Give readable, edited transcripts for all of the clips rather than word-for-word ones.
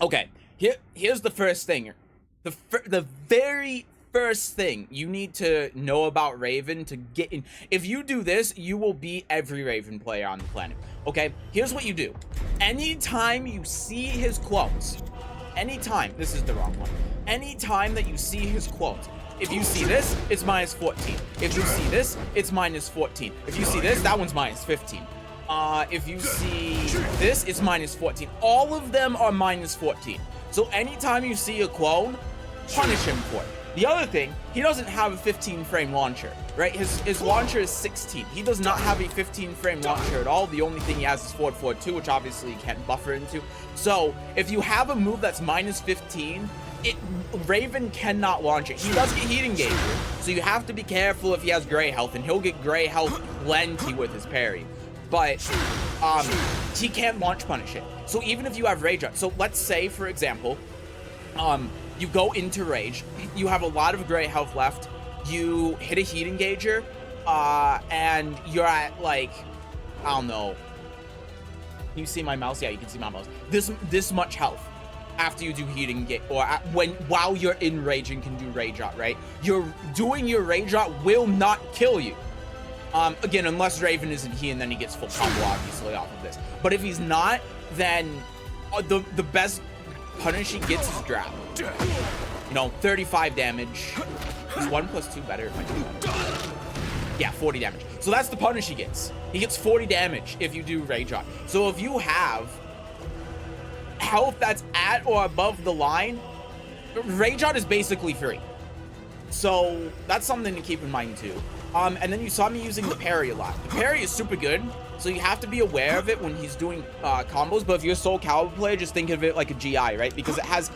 Okay, here's the first thing. The very first thing you need to know about Raven to get in. If you do this, you will beat every Raven player on the planet. Okay, here's what you do. Anytime you see his quotes, anytime, this is the wrong one. Anytime that you see his quotes, if you see this, it's minus 14. If you see this, it's minus 14. If you see this, that one's minus 15. If you see this, it's minus 14. All of them are minus 14. So anytime you see a clone, punish him for it. The other thing, he doesn't have a 15 frame launcher, right? His launcher is 16. He does not have a 15 frame launcher at all. The only thing he has is forward forward 2, which obviously you can't buffer into. So if you have a move that's minus 15, Raven cannot launch it. He does get heat engager, so you have to be careful if he has gray health, and he'll get gray health plenty with his parry. But he can't launch punish it. So even if you have rage up, so let's say for example, you go into rage, you have a lot of gray health left, you hit a heat engager, and you're at like, I don't know, can you see my mouse? Yeah, you can see my mouse. This much health after you do heat engage, or while you're in rage and can do rage out, right? You're doing your rage out will not kill you. Again, unless Raven isn't he, and then he gets full combo obviously off of this. But if he's not, then the best punish he gets is drop. You know, 35 damage. Is 1 + 2 better if I do that? Yeah, 40 damage. So that's the punish he gets. He gets 40 damage if you do rage out. So if you have health that's at or above the line, rage out is basically free. So that's something to keep in mind too. And then you saw me using the parry a lot. The parry is super good, so you have to be aware of it when he's doing combos. But if you're a Soul Calibur player, just think of it like a GI, right? Because it has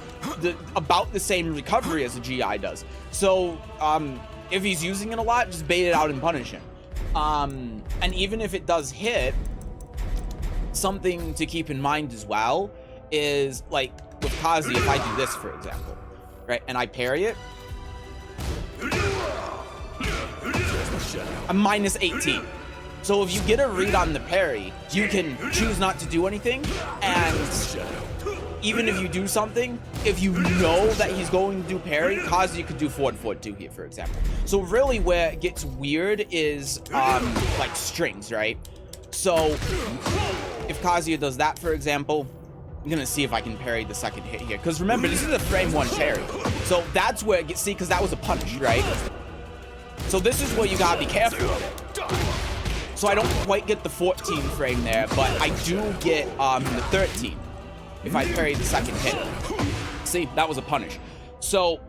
about the same recovery as a GI does. So if he's using it a lot, just bait it out and punish him. And even if it does hit, something to keep in mind as well is, like with Kazi, if I do this, for example, right, and I parry it, I'm minus 18. So if you get a read on the parry, you can choose not to do anything, and even if you do something, if you know that he's going to do parry, Kazuya could do forward 2 here, for example. So really where it gets weird is like strings, right? So if Kazuya does that, for example, I'm gonna see if I can parry the second hit here, because remember, this is a frame 1 parry. So that's where it gets, see, because that was a punish, right? So this is where you gotta be careful with it. So I don't quite get the 14 frame there, but I do get the 13 if I parry the second hit. See, that was a punish. So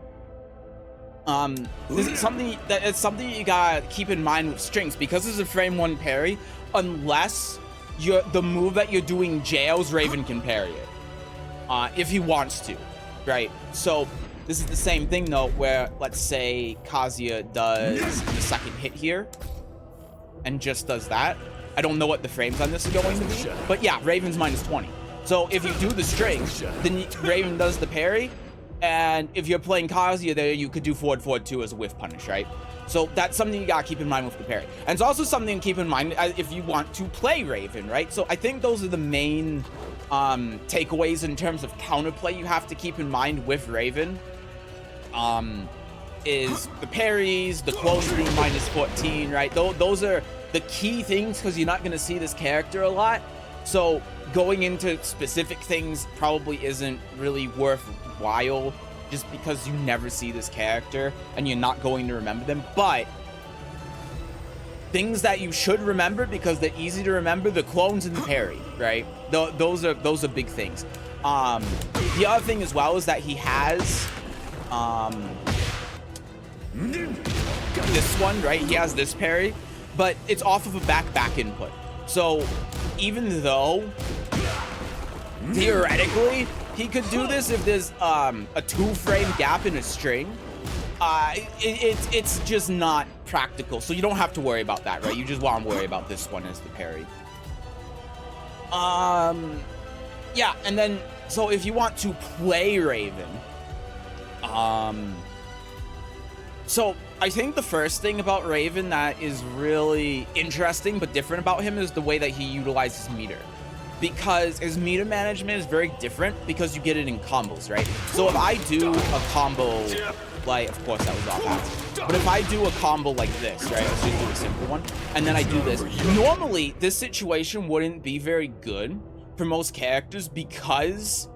this is something that you gotta keep in mind with strings, because this is a frame 1 parry. Unless the move that you're doing jails, Raven can parry it if he wants to, right? So this is the same thing though, where let's say Kazuya does the second hit here and just does that. I don't know what the frames on this are going to be, but yeah, Raven's minus 20. So if you do the string, then Raven does the parry, and if you're playing Kazuya there, you could do forward 2 as a whiff punish, right? So that's something you gotta keep in mind with the parry. And it's also something to keep in mind if you want to play Raven, right? So I think those are the main takeaways in terms of counterplay you have to keep in mind with Raven. Is the parries, the close being minus 14, right? Those are the key things, because you're not going to see this character a lot. So going into specific things probably isn't really worthwhile, just because you never see this character and you're not going to remember them. But things that you should remember, because they're easy to remember, the clones and the parry, right? Those are big things. The other thing as well is that he has this one, right? He has this parry, but it's off of a back input. So even though theoretically he could do this if there's a 2 frame gap in a string, it's just not practical. So you don't have to worry about that, right? You just want to worry about this one as the parry. Yeah, and then so if you want to play Raven, so I think the first thing about Raven that is really interesting but different about him is the way that he utilizes meter. because his meter management is very different because you get it in combos, right? So if I do a combo, like, of course that was off balance, but if I do a combo like this, right, let's just do a simple one, and then I do this, normally this situation wouldn't be very good for most characters because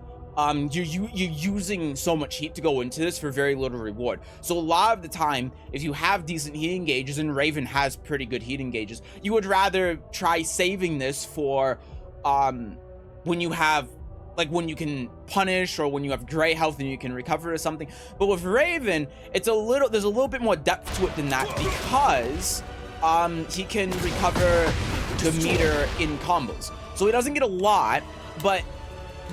you're using so much heat to go into this for very little reward. So a lot of the time, if you have decent heating gauges, and Raven has pretty good heating gauges, you would rather try saving this for when you have, like, when you can punish, or when you have gray health and you can recover or something. But with Raven, there's a little bit more depth to it than that, because he can recover the meter in combos. So he doesn't get a lot, but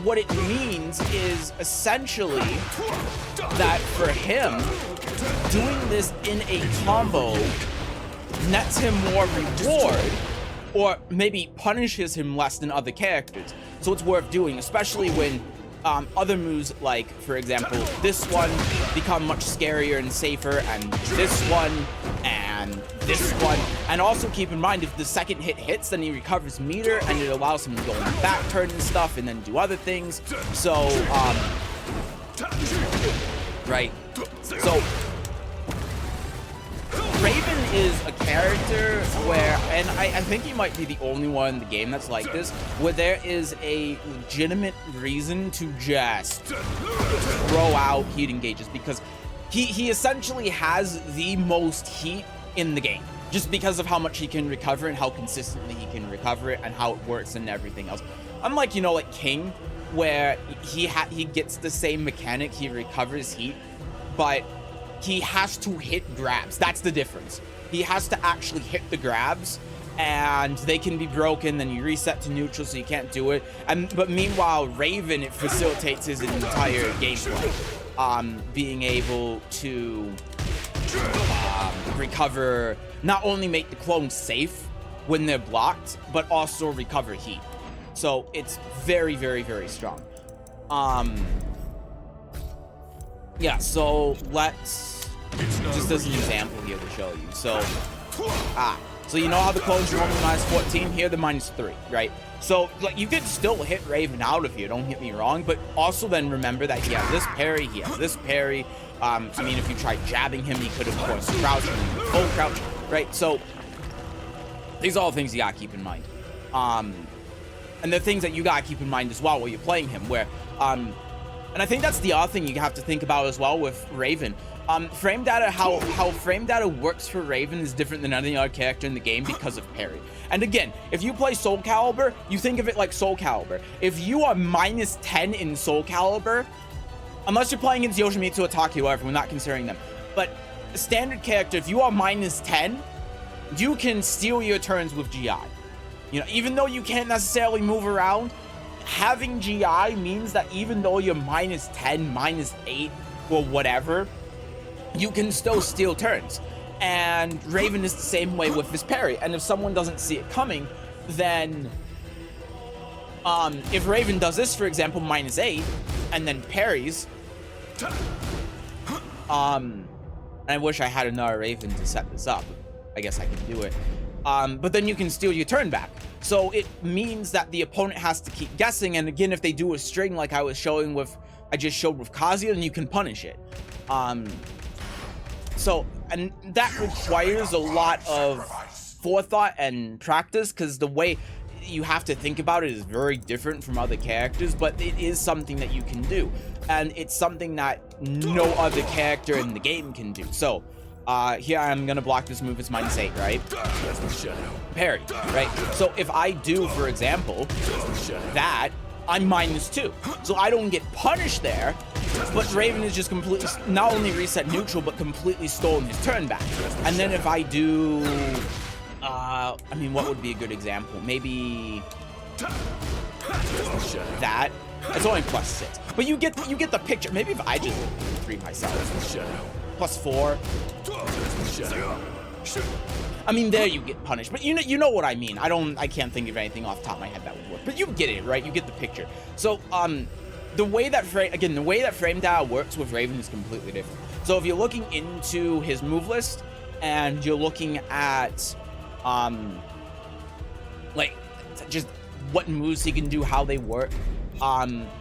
what it means is essentially that for him, doing this in a combo nets him more reward, or maybe punishes him less than other characters. So it's worth doing, especially when other moves, like, for example, this one become much scarier and safer, and this one, and this one. And also keep in mind, if the second hit hits, then he recovers meter, and it allows him to go in the back turn and stuff, and then do other things. So, right. So, Raven is a character where, and I think he might be the only one in the game that's like this, where there is a legitimate reason to just throw out heating gauges, because he essentially has the most heat in the game, just because of how much he can recover and how consistently he can recover it and how it works and everything else. Unlike, you know, like King, where he gets the same mechanic, he recovers heat, but he has to hit grabs. That's the difference. He has to actually hit the grabs, and they can be broken, then you reset to neutral, so you can't do it. But meanwhile, Raven, it facilitates his entire gameplay, being able to recover, not only make the clones safe when they're blocked, but also recover heat. So it's very, very, very strong. Yeah, so let's, just as an example here to show you. So, so you know how the clones are only -14? Here they're -3, right? So, like, you could still hit Raven out of here, don't get me wrong, but also then remember that he has this parry, he has this parry. I mean, if you tried jabbing him, he could, of course, crouch him, full crouch, right? So, these are all things you gotta keep in mind. And the things that you gotta keep in mind as well while you're playing him, where, and I think that's the other thing you have to think about as well with Raven. Frame data, how frame data works for Raven is different than any other character in the game because of parry. And again, if you play Soul Calibur, you think of it like Soul Calibur. If you are -10 in Soul Calibur, unless you're playing against Yoshimitsu or Taki, whatever, we're not considering them. But standard character, if you are -10, you can steal your turns with GI. You know, even though you can't necessarily move around, having GI means that even though you're -10, -8, or whatever, you can still steal turns. And Raven is the same way with this parry. And if someone doesn't see it coming, then if Raven does this, for example, -8, and then parries, and I wish I had another Raven to set this up. I guess I can do it. But then you can steal your turn back. So it means that the opponent has to keep guessing. And again, if they do a string like I was showing with, I just showed with Kazuya, then you can punish it. So, and that requires a lot of forethought and practice, because the way you have to think about it is very different from other characters, but it is something that you can do. And it's something that no other character in the game can do. So, here I'm gonna block this move, it's -8, right? Parry, right? So if I do, for example, that, I'm -2. So I don't get punished there, but Raven is just completely, not only reset neutral, but completely stolen his turn back. And then if I do, I mean, what would be a good example? Maybe that. It's only +6, but you get the picture. Maybe if I just 3 myself, +4. I mean, there you get punished, but you know what I mean. I can't think of anything off the top of my head that would work, but you get it, right? You get the picture. So, the way that frame data works with Raven is completely different. So if you're looking into his move list and you're looking at, like, just what moves he can do, how they work.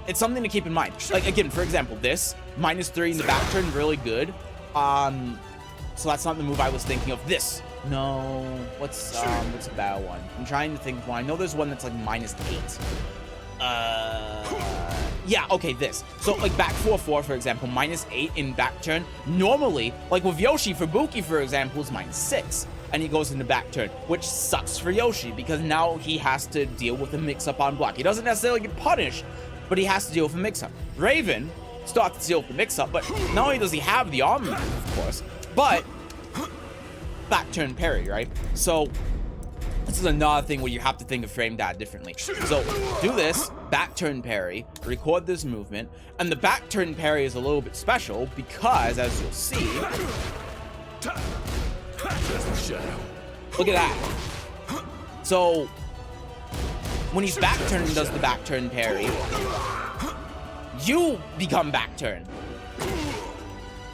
It's something to keep in mind. Like, again, for example, this -3 in the back turn, really good. So that's not the move I was thinking of. This. No. What's a bad one? I'm trying to think of one. I know there's one that's like -8. Yeah, okay, this. So, like, back 4-4, for example, -8 in back turn. Normally, like with Yoshi, Fubuki, for example, is -6. And he goes into back turn, which sucks for Yoshi, because now he has to deal with a mix-up on block. He doesn't necessarily get punished, but he has to deal with a mix-up. Raven still has to deal with the mix-up, but not only does he have the arm move, of course, but back turn parry, right? So this is another thing where you have to think of frame data differently. So do this, back turn parry, record this movement, and the back turn parry is a little bit special because, as you'll see, look at that. So when he's back turn and does the back turn parry, you become back turn.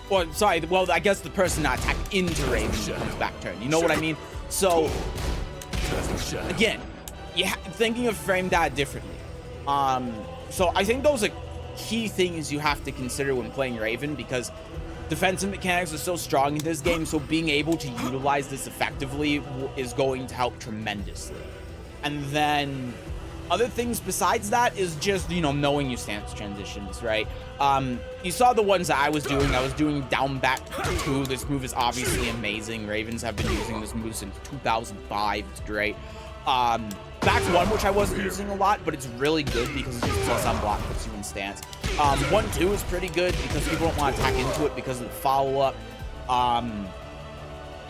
Or, sorry, well, I guess the person not attacked into Raven becomes back turn. You know what I mean? So, again, thinking of frame data differently. So I think those are key things you have to consider when playing Raven, because defensive mechanics are so strong in this game, so being able to utilize this effectively is going to help tremendously. And then other things besides that is just, you know, knowing your stance transitions, right? You saw the ones that I was doing. I was doing down back 2. This move is obviously amazing. Ravens have been using this move since 2005. It's great. Back 1, which I wasn't using a lot, but it's really good because it just plus on block, puts you in stance. 1-2 is pretty good because people don't want to attack into it because of the follow-up.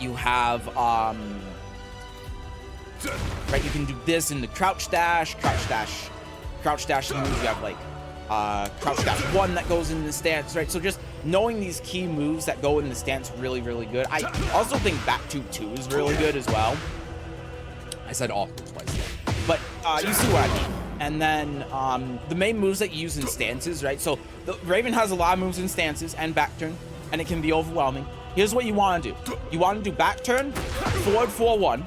You have, right, you can do this in the crouch dash moves. You have like crouch dash 1 that goes in the stance, right? So just knowing these key moves that go in the stance, really, really good. I also think back 2 is really good as well. I said all twice, but you see what I mean. And then the main moves that you use in stances, right? So the Raven has a lot of moves in stances and back turn, and it can be overwhelming. Here's what you want to do. You want to do back turn, forward 4-1.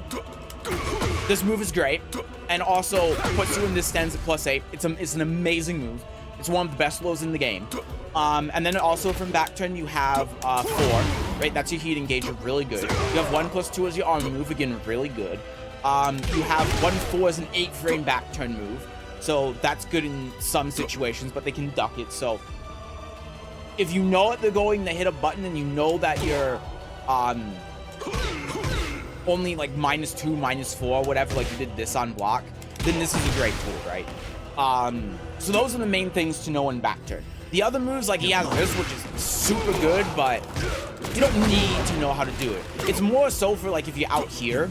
This move is great, and also puts you in this stance at +8. It's an amazing move. It's one of the best lows in the game. And then also from back turn, you have 4, right? That's your heat engager, really good. You have 1+2 as your arm move, again, really good. You have 1-4 as an 8-frame back turn move. So that's good in some situations, but they can duck it. So if you know that they're going to hit a button and you know that you're only like -2, -4, whatever, like you did this on block, then this is a great tool, right? So those are the main things to know in back turn. The other moves, like he has this, which is super good, but you don't need to know how to do it. It's more so for like if you're out here,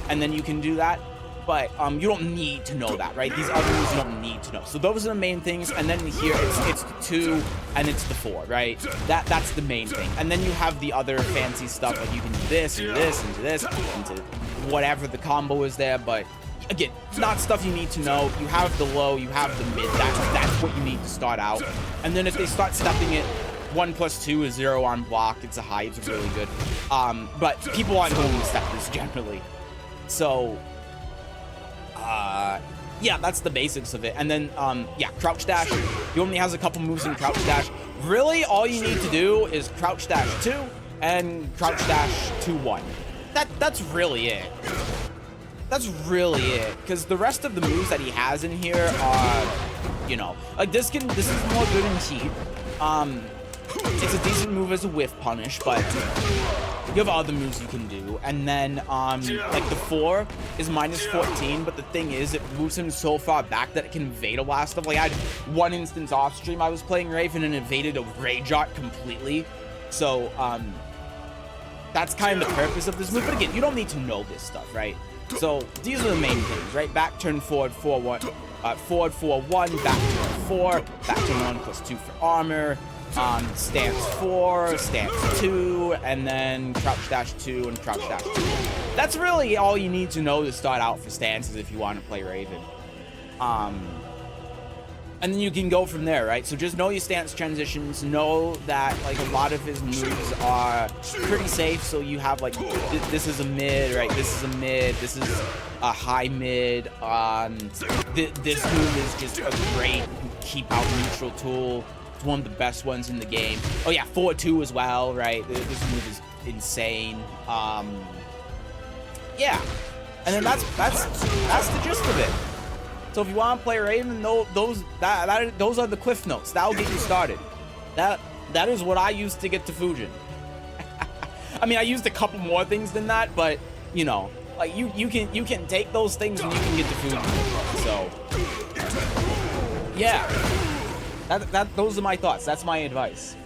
and then you can do that. But you don't need to know that, right? These other moves you don't need to know. So those are the main things. And then here it's the 2 and it's the 4, right? That's the main thing. And then you have the other fancy stuff, like you can do this and this and this into whatever the combo is there. But again, it's not stuff you need to know. You have the low, you have the mid. That's what you need to start out. And then if they start stepping it, 1+2 is 0 on block. It's a high. It's really good. But people aren't going to step this generally. So yeah, that's the basics of it. And then, yeah, crouch dash. He only has a couple moves in crouch dash. Really, all you need to do is crouch dash 2 and crouch dash 2-1. That's really it. That's really it. Because the rest of the moves that he has in here are, you know, like this is more good in heat. It's a decent move as a whiff punish, but you have other moves you can do. And then, like the 4 is -14, but the thing is, it moves him so far back that it can evade a lot of stuff. Like, I had one instance off stream, I was playing Raven and evaded a Rage Art completely. So, that's kind of the purpose of this move. But again, you don't need to know this stuff, right? So, these are the main things, right? Back turn, forward 4-1, forward 4-1, back turn 4, back turn 1+2 for armor. Stance 4, stance 2, and then crouch dash 2 and crouch dash 2. That's really all you need to know to start out for stances if you want to play Raven. And then you can go from there, right? So just know your stance transitions, know that like a lot of his moves are pretty safe. So you have like, this is a mid, right? This is a mid, this is a high mid. This move is just a great keep out neutral tool. It's one of the best ones in the game. Oh yeah, 4-2 as well, right? This move is insane. Yeah, and then that's the gist of it. So if you want to play Raven, those are the cliff notes. That'll get you started. That is what I used to get to Fujin. I mean, I used a couple more things than that, but you know, like you can take those things and you can get to Fujin. So yeah, those are my thoughts. That's my advice.